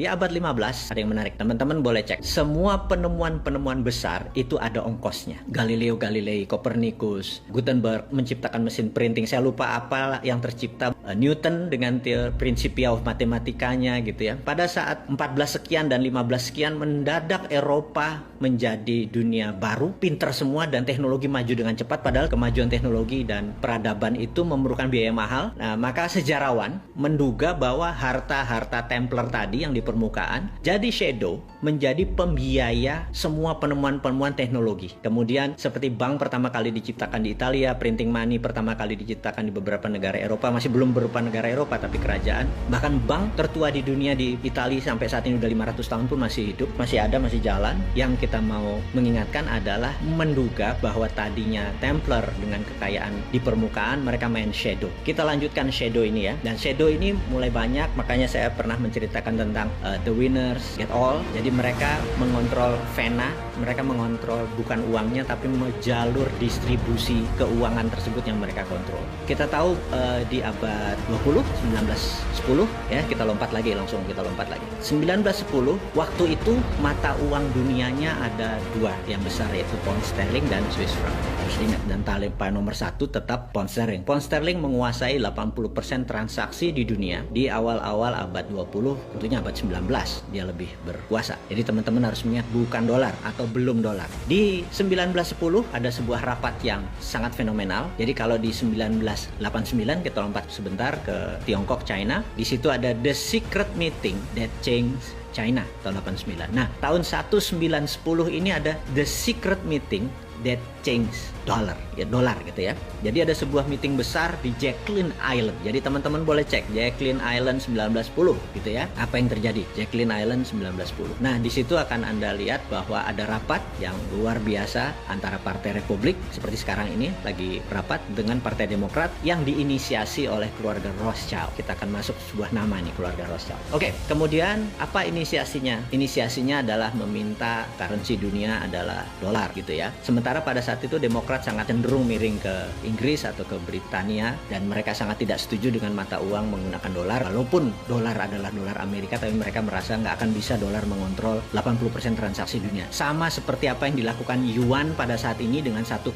Di abad 15, ada yang menarik. Teman-teman boleh cek. Semua penemuan-penemuan besar itu ada ongkosnya. Galileo Galilei, Copernicus, Gutenberg menciptakan mesin printing. Saya lupa apa yang tercipta. Newton dengan Principia of Mathematicanya gitu ya. Pada saat 14 sekian dan 15 sekian mendadak Eropa menjadi dunia baru, pinter semua dan teknologi maju dengan cepat, padahal kemajuan teknologi dan peradaban itu memerlukan biaya mahal. Nah, maka sejarawan menduga bahwa harta-harta Templar tadi yang di permukaan jadi shadow, menjadi pembiaya semua penemuan-penemuan teknologi. Kemudian seperti bank pertama kali diciptakan di Italia, printing money pertama kali diciptakan di beberapa negara Eropa, masih belum berupa negara Eropa tapi kerajaan. Bahkan bank tertua di dunia di Italia sampai saat ini udah 500 tahun pun masih hidup, masih ada, masih jalan. Yang kita mau mengingatkan adalah menduga bahwa tadinya Templar dengan kekayaan di permukaan, mereka main shadow. Kita lanjutkan shadow ini ya. Dan shadow ini mulai banyak, makanya saya pernah menceritakan tentang the winners get all. Jadi mereka mengontrol vena, mereka mengontrol bukan uangnya tapi jalur distribusi keuangan tersebut yang mereka kontrol. Kita tahu di abad 20, 1910 ya, kita lompat lagi, langsung kita lompat lagi. 1910, waktu itu mata uang dunianya ada dua yang besar, yaitu pound sterling dan Swiss franc. Harus ingat, dan talipan nomor satu tetap pound sterling. Pound sterling menguasai 80% transaksi di dunia. Di awal-awal abad 20, tentunya abad 19 dia lebih berkuasa. Jadi teman-teman harus mengingat bukan dolar atau belum dolar. Di 1910 ada sebuah rapat yang sangat fenomenal. Jadi kalau di 1989 kita lompat sebentar ke Tiongkok, China. Di situ ada the secret meeting that changed China tahun 89. Nah, tahun 1910 ini ada the secret meeting that changed dollar, ya dolar gitu ya. Jadi ada sebuah meeting besar di Jacqueline Island. Jadi teman-teman boleh cek Jacqueline Island 1910 gitu ya. Apa yang terjadi? Jacqueline Island 1910. Nah, di situ akan Anda lihat bahwa ada rapat yang luar biasa antara Partai Republik seperti sekarang ini lagi rapat dengan Partai Demokrat yang diinisiasi oleh keluarga Rothschild. Kita akan masuk sebuah nama nih, keluarga Rothschild. Oke, kemudian apa inisiasinya? Inisiasinya adalah meminta currency dunia adalah dolar gitu ya. Sementara pada saat itu Demokrat sangat cenderung miring ke Inggris atau ke Britania dan mereka sangat tidak setuju dengan mata uang menggunakan dolar. Walaupun dolar adalah dolar Amerika, tapi mereka merasa nggak akan bisa dolar mengontrol 80% transaksi dunia. Sama seperti apa yang dilakukan yuan pada saat ini dengan 1,7%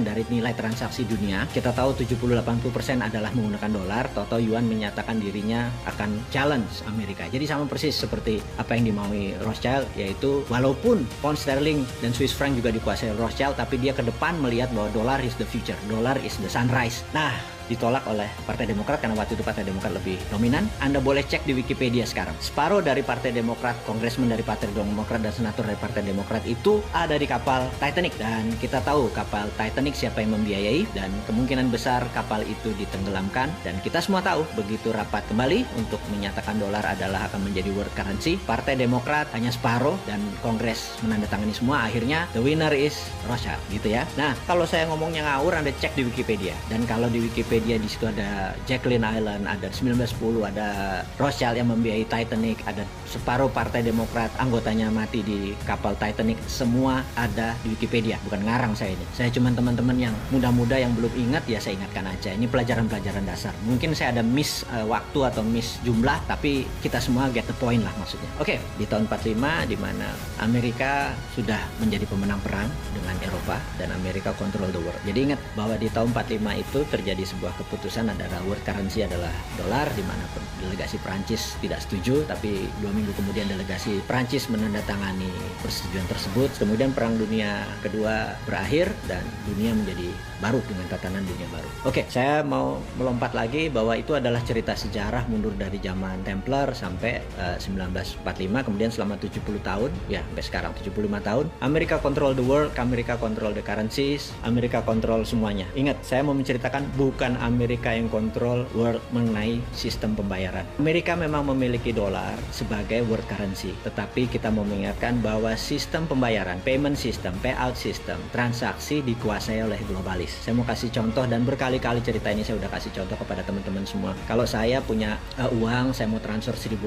dari nilai transaksi dunia. Kita tahu 70-80% adalah menggunakan dolar. Toto yuan menyatakan dirinya akan challenge Amerika. Jadi sama persis seperti apa yang dimaui Rothschild, yaitu walaupun pound sterling dan Swiss franc juga dikuasai Rothschild, tapi dia ke depan melihat bahwa dolar is the future, dolar is the sunrise. Nah, ditolak oleh Partai Demokrat karena waktu itu Partai Demokrat lebih dominan. Anda boleh cek di Wikipedia sekarang. Separuh dari Partai Demokrat, kongresmen dari Partai Demokrat dan senator dari Partai Demokrat itu ada di kapal Titanic. Dan kita tahu kapal Titanic siapa yang membiayai dan kemungkinan besar kapal itu ditenggelamkan. Dan kita semua tahu begitu rapat kembali untuk menyatakan dolar adalah akan menjadi world currency, Partai Demokrat hanya separuh dan kongres menandatangani semua. Akhirnya the winner is Rothschild gitu ya. Nah, kalau saya ngomongnya ngawur, Anda cek di Wikipedia. Dan kalau di Wikipedia di situ ada Jacqueline Island, ada 1910, ada Rothschild yang membiayai Titanic, ada separuh Partai Demokrat anggotanya mati di kapal Titanic, semua ada di Wikipedia. Bukan ngarang saya ini. Saya cuma teman-teman yang muda-muda yang belum ingat ya saya ingatkan aja. Ini pelajaran-pelajaran dasar. Mungkin saya ada miss waktu atau miss jumlah, tapi kita semua get the point lah maksudnya. Oke, di tahun 45 di mana Amerika sudah menjadi pemenang perang dengan Eropa dan Amerika control the world. Jadi ingat bahwa di tahun 45 itu terjadi sebuah keputusan adalah world currency adalah dolar, di mana delegasi Prancis tidak setuju, tapi 2 minggu kemudian delegasi Prancis menandatangani persetujuan tersebut. Kemudian Perang Dunia Kedua berakhir dan dunia menjadi baru dengan tatanan dunia baru. Oke, saya mau melompat lagi bahwa itu adalah cerita sejarah mundur dari zaman Templar sampai 1945, kemudian selama 70 tahun, ya sampai sekarang 75 tahun, Amerika control the world, Amerika control the currencies, Amerika control semuanya. Ingat, saya mau menceritakan bukan Amerika yang kontrol world mengenai sistem pembayaran. Amerika memang memiliki dolar sebagai world currency, tetapi kita mau mengingatkan bahwa sistem pembayaran, payment system, payout system, transaksi dikuasai oleh globalis. Saya mau kasih contoh dan berkali-kali cerita ini saya udah kasih contoh kepada teman-teman semua. Kalau saya punya uang, saya mau transfer $1.000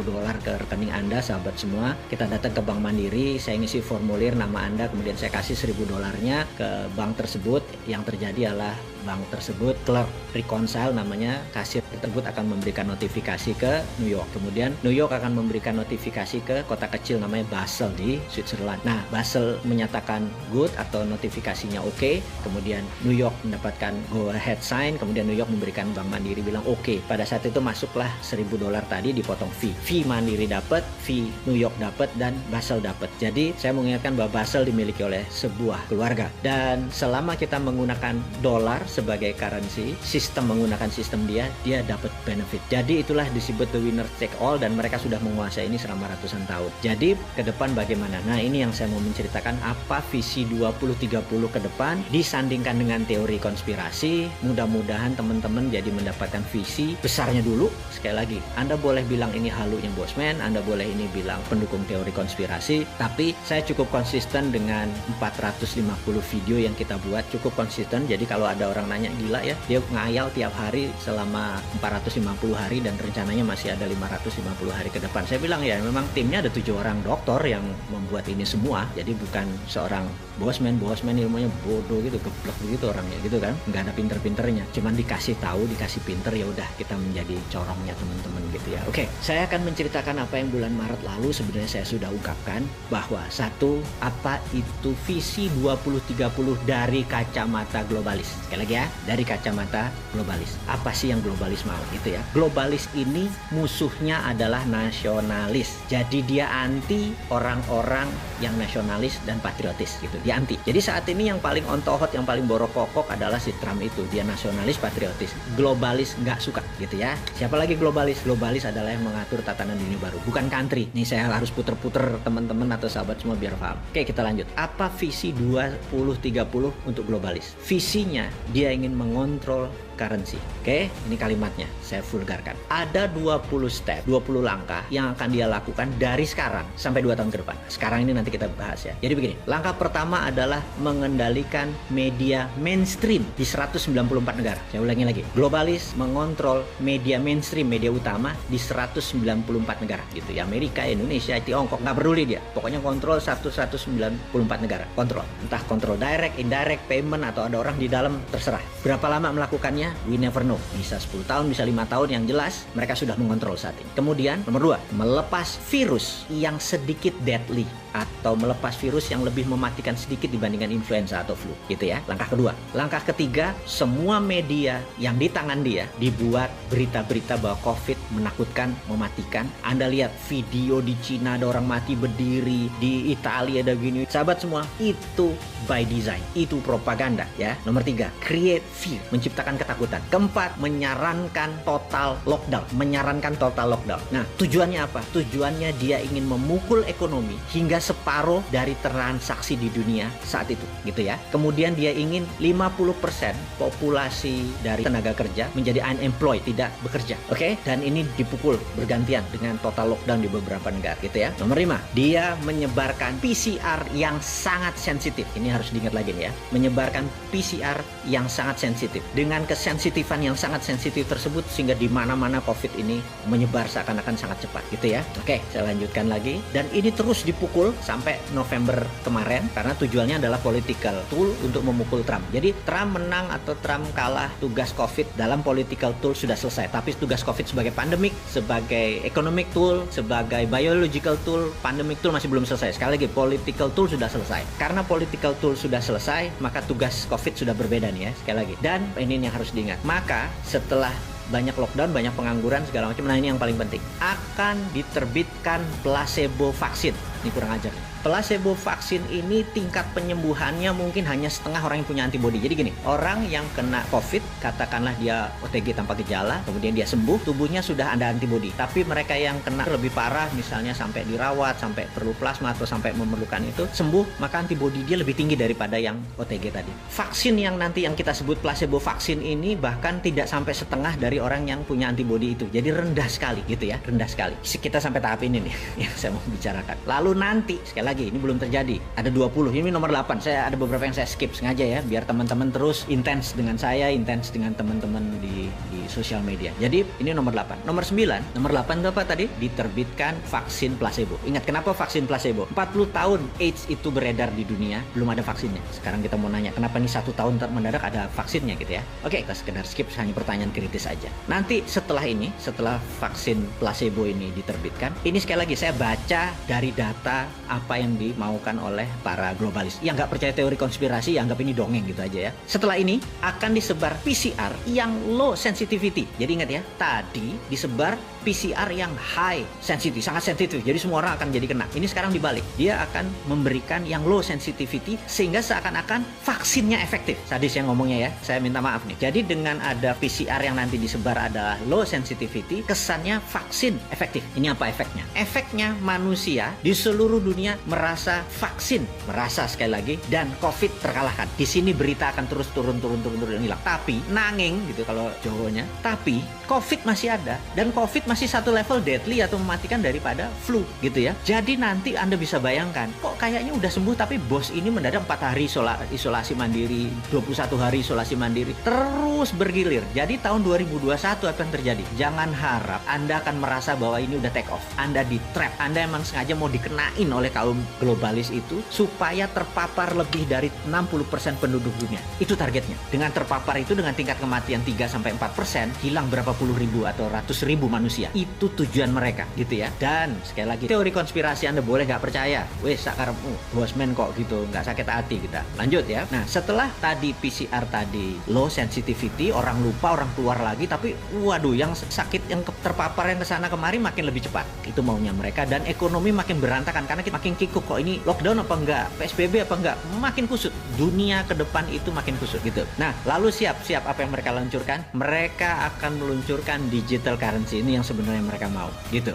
ke rekening Anda, sahabat semua, kita datang ke Bank Mandiri, saya ngisi formulir nama Anda, kemudian saya kasih $1.000 ke bank tersebut. Yang terjadi adalah bank tersebut, clerk reconcile namanya, kasir tersebut akan memberikan notifikasi ke New York. Kemudian New York akan memberikan notifikasi ke kota kecil namanya Basel di Switzerland. Nah, Basel menyatakan good atau notifikasinya oke. Kemudian New York mendapatkan go ahead sign. Kemudian New York memberikan Bank Mandiri bilang oke. Pada saat itu masuklah $1.000 tadi, dipotong fee. Fee Mandiri dapat, fee New York dapat, dan Basel dapat. Jadi saya mengingatkan bahwa Basel dimiliki oleh sebuah keluarga. Dan selama kita menggunakan dolar sebagai currency, sistem menggunakan sistem dia dapat benefit. Jadi itulah disebut the winner take all, dan mereka sudah menguasai ini selama ratusan tahun. Jadi ke depan bagaimana? Nah, ini yang saya mau menceritakan, apa visi 2030 ke depan disandingkan dengan teori konspirasi. Mudah-mudahan teman-teman jadi mendapatkan visi besarnya dulu. Sekali lagi, Anda boleh bilang ini halunya Bosman, Anda boleh ini bilang pendukung teori konspirasi, tapi saya cukup konsisten dengan 450 video yang kita buat, cukup konsisten. Jadi kalau ada orang nanya, gila ya, dia ngayal tiap hari selama 450 hari dan rencananya masih ada 550 hari ke depan. Saya bilang ya, memang timnya ada 7 orang doktor yang membuat ini semua. Jadi bukan seorang Bosman ilmunya bodoh gitu, geblek begitu orangnya gitu kan, nggak ada pinter-pinternya, cuman dikasih tahu, dikasih pinter, ya udah kita menjadi corongnya teman-teman gitu ya. Oke, saya akan menceritakan apa yang bulan Maret lalu sebenarnya saya sudah ungkapkan, bahwa satu, apa itu visi 2030 dari kacamata globalis. Sekali lagi ya, dari kacamata globalis. Apa sih yang globalis mau gitu ya? Globalis ini musuhnya adalah nasionalis. Jadi dia anti orang-orang yang nasionalis dan patriotis gitu. Dia anti. Jadi saat ini yang paling on tohot, yang paling borok-kokok adalah si Trump itu. Dia nasionalis, patriotis. Globalis nggak suka gitu ya. Siapa lagi globalis? Globalis adalah yang mengatur tatanan dunia baru, bukan country. Nih saya harus puter-puter teman-teman atau sahabat semua biar paham. Oke, kita lanjut. Apa visi 2030 untuk globalis? Visinya dia ingin mengontrol currency. Oke, ini kalimatnya saya vulgarkan. Ada 20 step, 20 langkah yang akan dia lakukan dari sekarang sampai 2 tahun ke depan. Sekarang ini nanti kita bahas ya. Jadi begini, langkah pertama adalah mengendalikan media mainstream di 194 negara. Saya ulangi lagi. Globalis mengontrol media mainstream, media utama di 194 negara gitu ya. Amerika, Indonesia, Tiongkok, nggak peduli dia. Pokoknya kontrol 194 negara. Kontrol. Entah kontrol direct, indirect, payment, atau ada orang di dalam, terserah. Berapa lama melakukannya? We never know. Bisa 10 tahun, bisa 5 tahun, yang jelas mereka sudah mengontrol saat ini. Kemudian nomor 2, melepas virus yang sedikit deadly, atau melepas virus yang lebih mematikan sedikit dibandingkan influenza atau flu gitu ya. Langkah kedua. Langkah ketiga, semua media yang di tangan dia dibuat berita-berita bahwa COVID menakutkan, mematikan. Anda lihat video di Cina ada orang mati berdiri, di Italia ada gini. Sahabat semua, itu by design, itu propaganda ya. Nomor 3, create fear, menciptakan ketakutan. Keempat, menyarankan total lockdown, Nah, tujuannya apa? Tujuannya dia ingin memukul ekonomi hingga separuh dari transaksi di dunia saat itu gitu ya. Kemudian dia ingin 50% populasi dari tenaga kerja menjadi unemployed, tidak bekerja. Oke? Dan ini dipukul bergantian dengan total lockdown di beberapa negara gitu ya. Nomor 5, dia menyebarkan PCR yang sangat sensitif. Ini harus diingat lagi nih ya. Menyebarkan PCR yang sangat sensitif. Dengan kesensitifan yang sangat sensitif tersebut sehingga di mana-mana COVID ini menyebar seakan-akan sangat cepat gitu ya. Oke, saya lanjutkan lagi. Dan ini terus dipukul sampai November kemarin karena tujuannya adalah political tool untuk memukul Trump. Jadi Trump menang atau Trump kalah, tugas COVID dalam political tool sudah selesai. Tapi tugas COVID sebagai pandemic, sebagai economic tool, sebagai biological tool, pandemic tool masih belum selesai. Sekali lagi, political tool sudah selesai. Karena political tool sudah selesai, maka tugas COVID sudah berbeda nih ya. Sekali lagi. Dan ini yang harus diingat. Maka setelah banyak lockdown, banyak pengangguran segala macam, nah ini yang paling penting, akan diterbitkan placebo vaksin. Ini kurang ajar. Placebo vaksin ini tingkat penyembuhannya mungkin hanya setengah orang yang punya antibodi. Jadi gini, orang yang kena COVID, katakanlah dia OTG tanpa gejala, kemudian dia sembuh, tubuhnya sudah ada antibodi. Tapi mereka yang kena lebih parah, misalnya sampai dirawat, sampai perlu plasma atau sampai memerlukan itu, sembuh, maka antibodi dia lebih tinggi daripada yang OTG tadi. Vaksin yang nanti yang kita sebut placebo vaksin ini bahkan tidak sampai setengah dari orang yang punya antibodi itu. Jadi rendah sekali gitu ya, rendah sekali. Kita sampai tahap ini nih yang saya mau bicarakan. Lalu nanti, sekali lagi, ini belum terjadi. Ada 20, ini nomor 8. Saya ada beberapa yang saya skip sengaja ya, biar teman-teman terus intens dengan saya, intens dengan teman-teman di sosial media. Jadi ini nomor 8. Nomor 9, nomor 8 itu apa tadi? Diterbitkan vaksin placebo. Ingat kenapa vaksin placebo? 40 tahun AIDS itu beredar di dunia, belum ada vaksinnya. Sekarang kita mau nanya, kenapa nih 1 tahun mendadak ada vaksinnya gitu ya? Oke, kita sekedar skip, hanya pertanyaan kritis aja. Nanti setelah ini, setelah vaksin placebo ini diterbitkan, ini sekali lagi saya baca dari data apa yang dimaukan oleh para globalis. Yang nggak percaya teori konspirasi, ya anggap ini dongeng gitu aja ya. Setelah ini akan disebar PCR yang low sensitivity. Jadi ingat ya, tadi disebar PCR yang high sensitivity, sangat sensitif. Jadi semua orang akan jadi kena. Ini sekarang dibalik. Dia akan memberikan yang low sensitivity sehingga seakan-akan vaksinnya efektif. Sadis yang ngomongnya ya, saya minta maaf nih. Jadi dengan ada PCR yang nanti disebar adalah low sensitivity, kesannya vaksin efektif. Ini apa efeknya? Efeknya manusia di seluruh dunia merasa vaksin, merasa sekali lagi, dan COVID terkalahkan. Di sini berita akan terus turun hilang. Tapi nanging gitu kalau Jawanya, tapi COVID masih ada dan COVID masih satu level deadly atau mematikan daripada flu gitu ya. Jadi nanti Anda bisa bayangkan, kok kayaknya udah sembuh tapi bos ini mendadak 4 hari isolasi mandiri, 21 hari isolasi mandiri, terus bergilir. Jadi tahun 2021 apa yang terjadi? Jangan harap Anda akan merasa bahwa ini udah take off. Anda di trap. Anda emang sengaja mau dikenain oleh kaum globalis itu supaya terpapar lebih dari 60% penduduk dunia. Itu targetnya. Dengan terpapar itu dengan tingkat kematian 3-4%, hilang berapa puluh ribu atau ratus ribu manusia. Itu tujuan mereka gitu ya. Dan sekali lagi, teori konspirasi Anda boleh nggak percaya. Wes sakarepmu, bosman kok gitu, nggak sakit hati kita. Lanjut ya. Nah, setelah tadi PCR tadi low sensitivity, orang lupa, orang keluar lagi, tapi waduh, yang sakit, yang terpapar yang kesana kemari makin lebih cepat. Itu maunya mereka, dan ekonomi makin berantakan karena kita makin kikuk. Kok ini lockdown apa enggak? PSBB apa enggak? Makin kusut. Dunia ke depan itu makin kusut gitu. Nah, lalu siap apa yang mereka luncurkan? Mereka akan meluncurkan digital currency, ini yang sebenarnya mereka mau gitu.